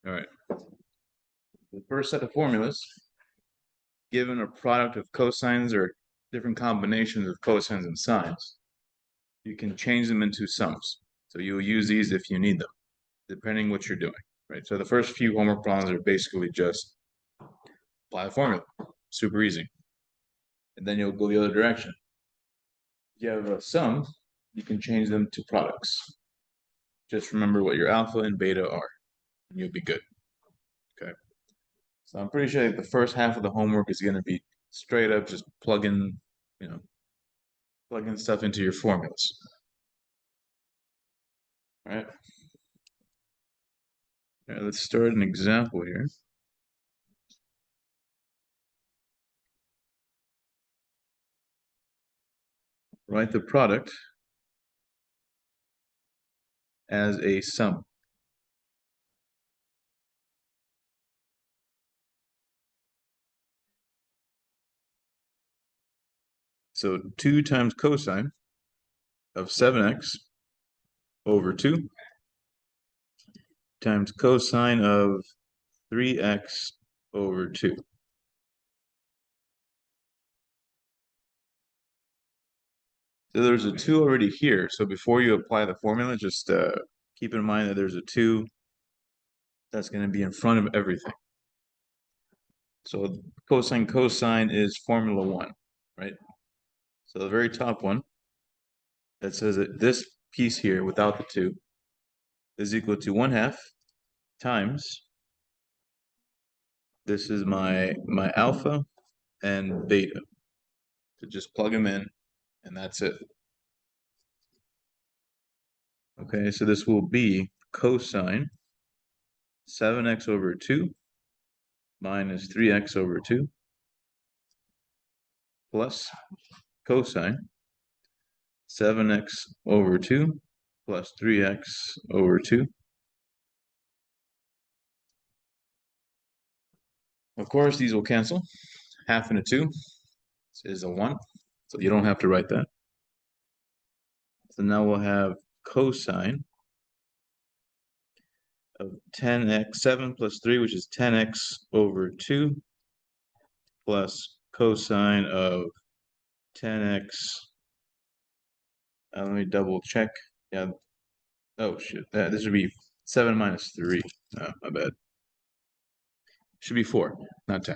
All right. The first set of formulas, given a product of cosines or different combinations of cosines and sines, you can change them into sums. So you'll use these if you need them, depending what you're doing, right? So the first few homework problems are basically just apply the formula, super easy. And then you'll go the other direction. If you have a sum, you can change them to products. Just remember what your alpha and beta are, and you'll be good. Okay. So I'm pretty sure the first half of the homework is going to be straight up just plugging stuff into your formulas. All right. All right, let's start an example here. Write the product as a sum. So 2 times cosine of 7x over 2 times cosine of 3x over 2. So there's a 2 already here. So before you apply the formula, just keep in mind that there's a 2 that's going to be in front of everything. So cosine is formula 1, right? So the very top one that says that this piece here without the 2 is equal to 1/2 times, this is my alpha and beta. So just plug them in and that's it. Okay, so this will be cosine 7x over 2 minus 3x over 2 plus cosine 7x over 2 plus 3x over 2. Of course, these will cancel. Half and a 2 is a 1, so you don't have to write that. So now we'll have cosine of 10x, 7 plus 3, which is 10x over 2, plus cosine of 10x. Let me double check. Yeah. Oh, shit. This would be 7 minus 3. Oh, my bad. Should be 4, not 10.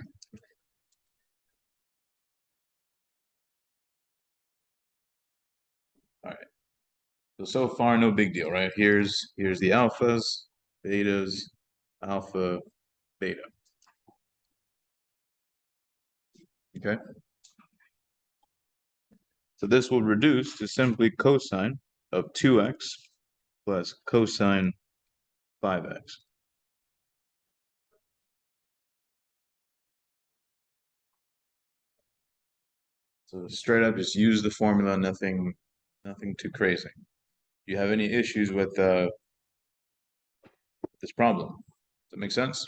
All right. So far, no big deal, right? Here's the alphas, betas, alpha, beta. Okay. So this will reduce to simply cosine of 2x plus cosine 5x. So straight up, just use the formula, nothing too crazy. Do you have any issues with this problem? Does that make sense?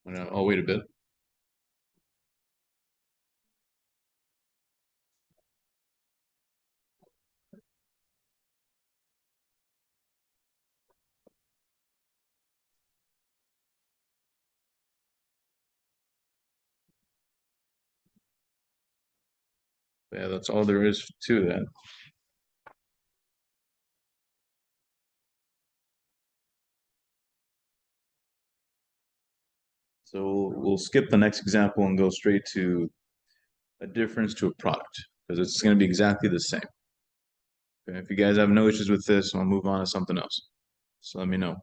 I'll wait a bit. Yeah, that's all there is to that. So we'll skip the next example and go straight to a difference to a product because it's going to be exactly the same. Okay, if you guys have no issues with this, I'll move on to something else. So let me know.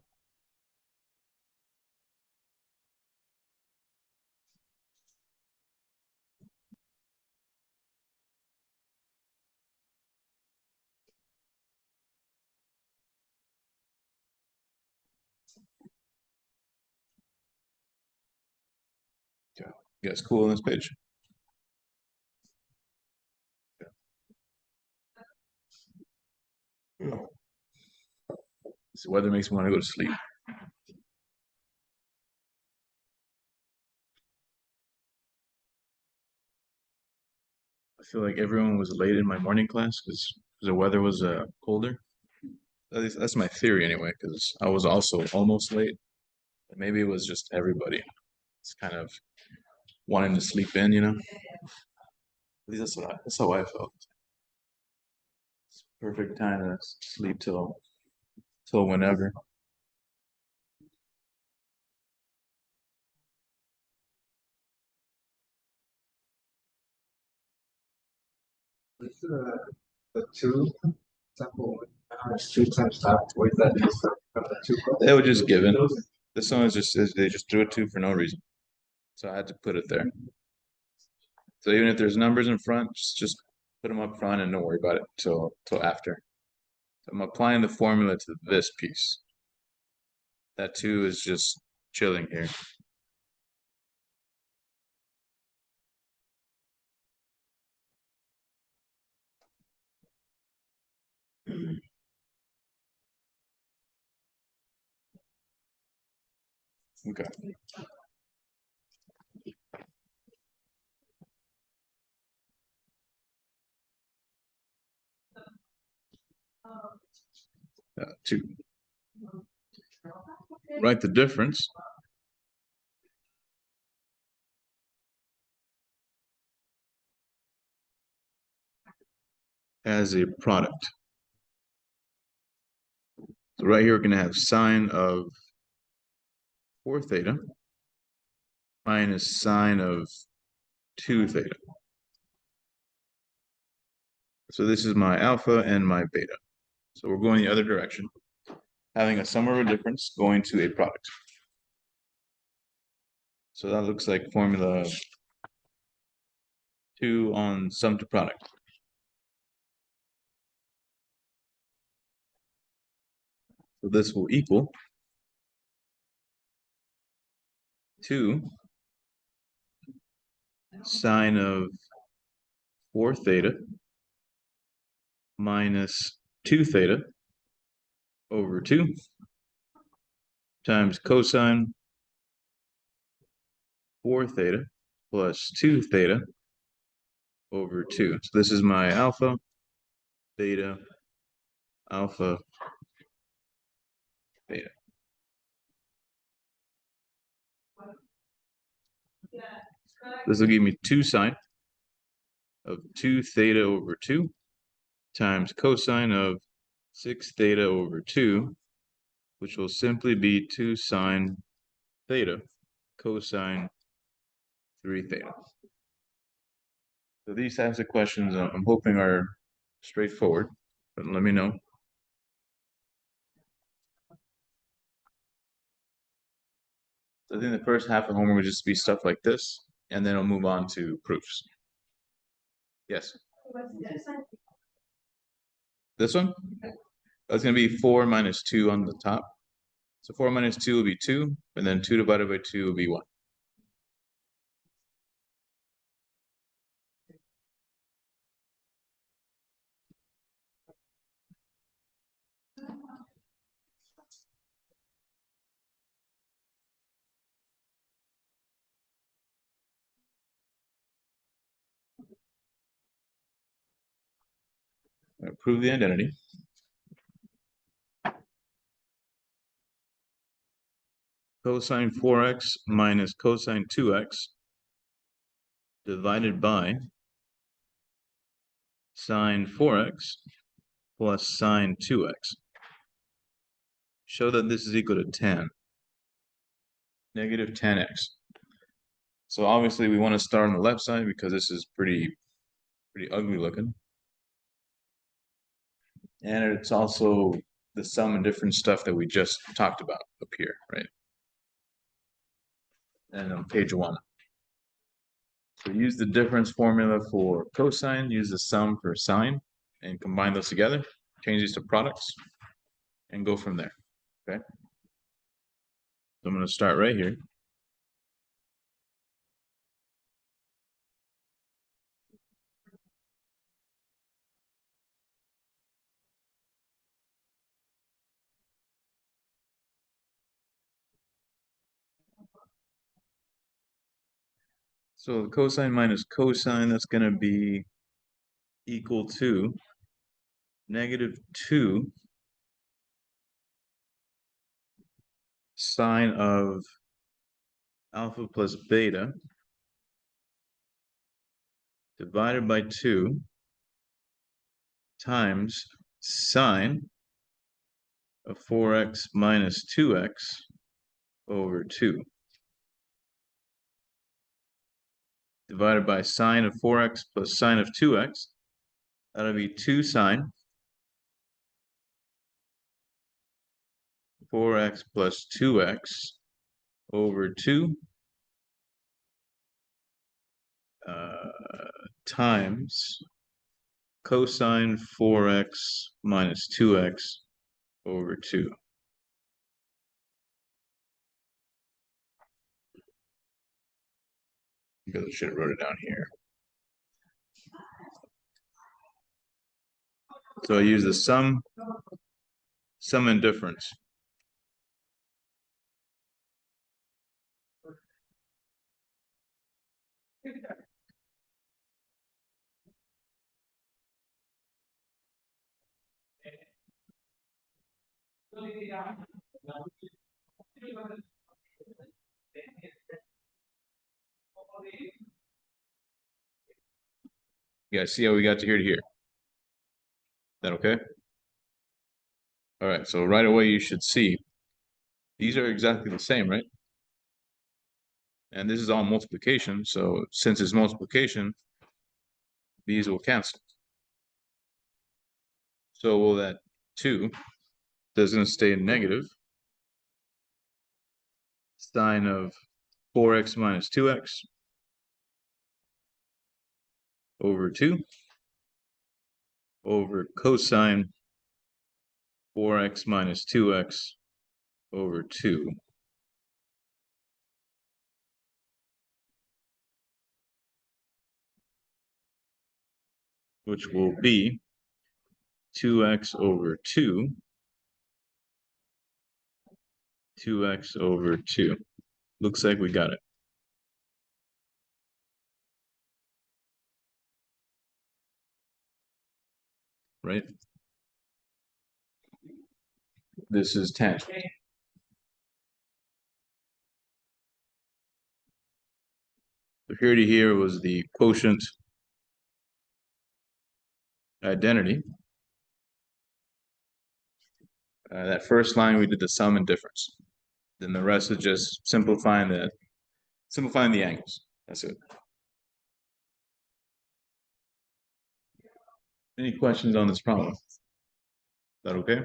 Okay, you guys cool on this page? Okay. This weather makes me want to go to sleep. I feel like everyone was late in my morning class because the weather was colder. At least that's my theory anyway, because I was also almost late. But maybe it was just everybody. It's kind of wanting to sleep in, you know? At least that's how I felt. It's perfect time to sleep till whenever. It's the two sample two times top. What is that? The two. They were just given. This one is just they just threw it to for no reason. So I had to put it there. So even if there's numbers in front, just put them up front and don't worry about it till after. So I'm applying the formula to this piece. That two is just chilling here. Okay. Two. Write the difference as a product. So right here, we're going to have sine of 4 theta minus sine of 2 theta. So this is my alpha and my beta. So we're going the other direction, having a sum over difference going to a product. So that looks like formula 2 on sum to product. So this will equal 2 sine of 4 theta minus 2 theta over 2 times cosine 4 theta plus 2 theta over 2. So this is my alpha, beta, alpha, beta. This will give me 2 sine of 2 theta over 2 times cosine of 6 theta over 2, which will simply be 2 sine theta cosine 3 theta. So these types of questions I'm hoping are straightforward, but let me know. So I think the first half of homework would just be stuff like this, and then I'll move on to proofs. Yes. This one? That's going to be 4 minus 2 on the top. So 4 minus 2 will be 2, and then 2 divided by 2 will be 1. Prove the identity. Cosine 4x minus cosine 2x divided by sine 4x plus sine 2x. Show that this is equal to 10. Negative 10x. So obviously we want to start on the left side because this is pretty ugly looking. And it's also the sum and difference stuff that we just talked about up here, right? And on page 1. So use the difference formula for cosine, use the sum for sine, and combine those together, change these to products, and go from there, okay? So I'm going to start right here. So cosine minus cosine, that's going to be equal to negative 2 sine of alpha plus beta divided by 2 times sine of 4x minus 2x over 2 divided by sine of 4x plus sine of 2x. That'll be 2 sine 4x plus 2x over 2 times cosine 4x minus 2x over 2. Because I should have wrote it down here. So I use the sum and difference. You guys see how we got to here to here? Is that okay? All right, so right away you should see these are exactly the same, right? And this is all multiplication, so since it's multiplication, these will cancel. So will that 2 that's going to stay negative sine of 4x minus 2x over 2 over cosine 4x minus 2x over 2. Which will be 2x over 2, 2x over 2. Looks like we got it. Right? This is tangent. So here to here was the quotient identity. That first line we did the sum and difference. Then the rest is just simplifying the angles. That's it. Any questions on this problem? Is that okay?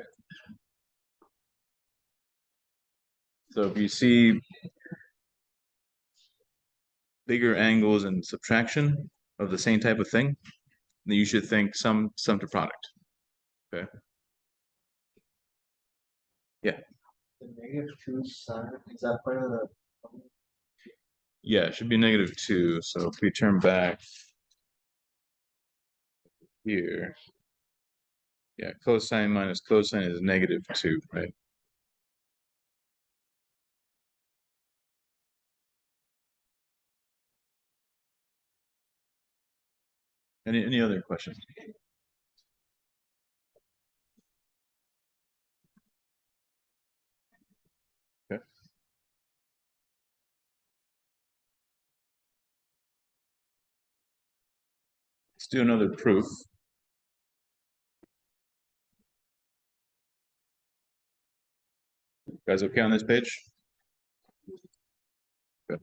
So if you see bigger angles and subtraction of the same type of thing, then you should think sum to product. Okay. Yeah. The -2 sine, is that part of the? Yeah, it should be -2. So if we turn back here, yeah, cosine minus cosine is -2, right? Any other questions? Okay. Let's do another proof. You guys okay on this page? Good.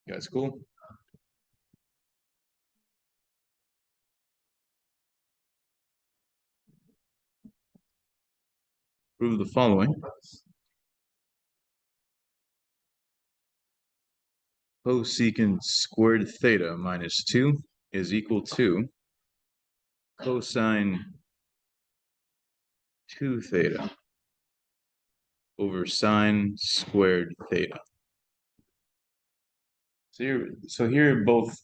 You guys cool? Prove the following. cosecant squared theta minus 2 is equal to cosine 2 theta over sine squared theta. So here both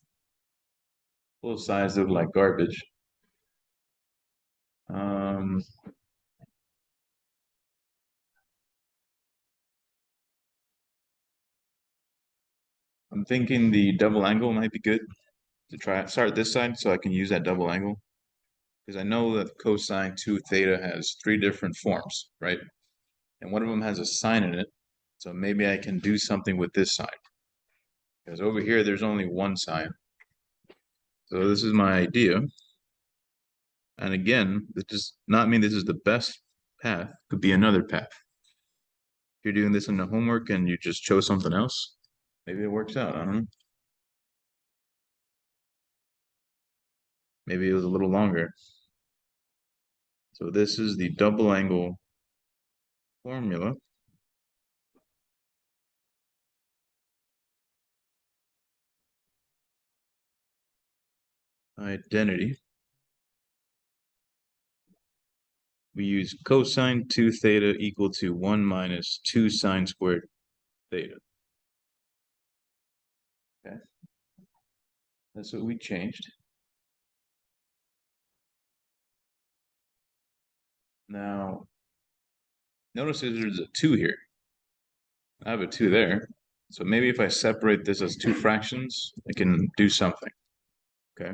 sides look like garbage. I'm thinking the double angle might be good to start this side so I can use that double angle. Because I know that cosine 2 theta has 3 different forms, right? And one of them has a sine in it. So maybe I can do something with this side. Because over here, there's only one sine. So this is my idea. And again, this does not mean this is the best path. Could be another path. If you're doing this in the homework and you just chose something else, maybe it works out. I don't know. Maybe it was a little longer. So this is the double angle formula. Identity. We use cosine 2 theta equal to 1 minus 2 sine squared theta. Okay. That's what we changed. Now, notice there's a 2 here. I have a 2 there. So maybe if I separate this as 2 fractions, I can do something. Okay.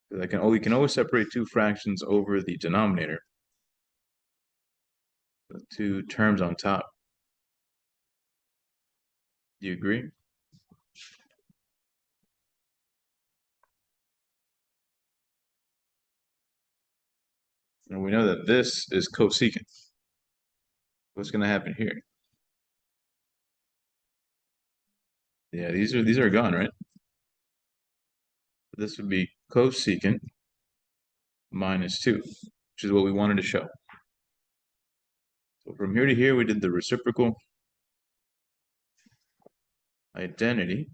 We can always separate 2 fractions over the denominator. The 2 terms on top. Do you agree? And we know that this is cosecant. What's going to happen here? Yeah, these are gone, right? This would be cosecant minus 2, which is what we wanted to show. So from here to here, we did the reciprocal identity.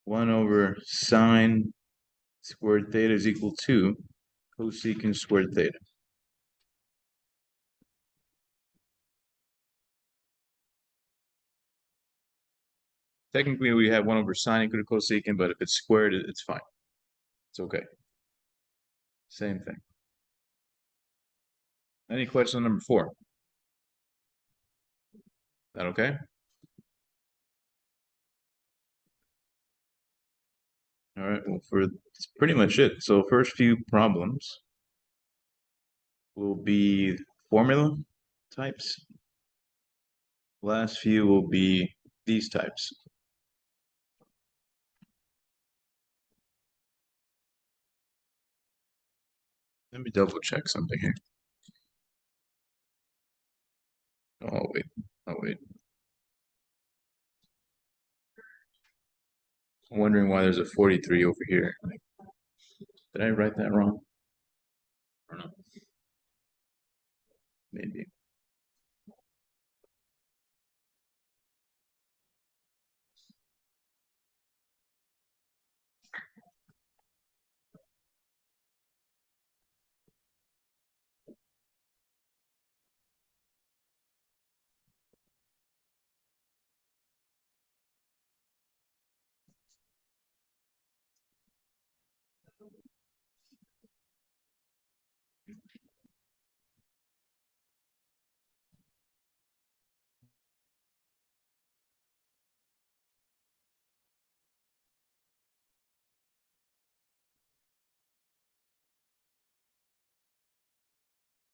1 over sine squared theta is equal to cosecant squared theta. Technically, we have 1 over sine equal to cosecant, but if it's squared, it's fine. It's okay. Same thing. Any question on number 4? That okay? All right, well, that's pretty much it. So first few problems will be formula types. Last few will be these types. Let me double check something here. Oh, wait. Oh, wait. I'm wondering why there's a 43 over here. Did I write that wrong? I don't know. Maybe.